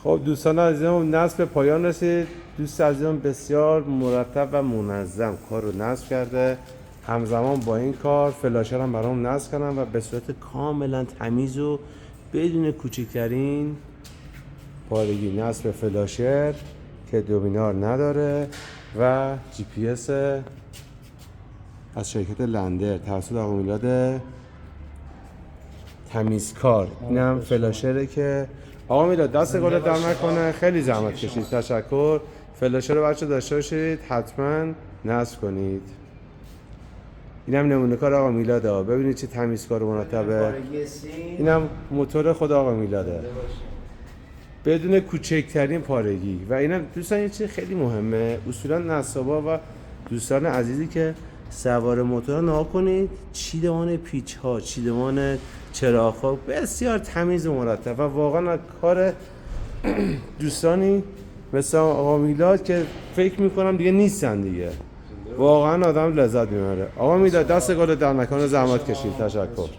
خب دوستان عزیزم، نصب به پایان رسید. دوست عزیزم بسیار مرتب و منظم کار رو نصب کرده. همزمان با این کار فلاشر هم برام نصب کردم و به صورت کاملا تمیز و بدون کوچکترین پارگی نصب فلاشر که دومینار نداره و جی پی اس از شرکت لندر توسط آقا میلاد تمیزکار. اینم فلاشره که آقا میلاد دست گلت در نکنه، خیلی زحمت کشید، تشکر. فلاشر رو بچه داشته باشید، حتما نصب کنید. اینم نمونه کار آقا میلاده، ببینید چه تمیزکار و مرتبه. اینم موتور خود آقا میلاده بدون کوچکترین پارگی. و اینم دوستان یه چیز خیلی مهمه، اصولا نصابا و دوستان عزیزی که سوار موتور نها کنید، چیدمان پیچ ها، چیدمان چراغ ها بسیار تمیز و مرتب و واقعا کار دوستانی مثل آقا میلاد که فکر میکنم دیگه نیستن دیگه، واقعا آدم لذت میبره. آقا میلاد دست گل در نکنه، زحمت کشید، تشکر.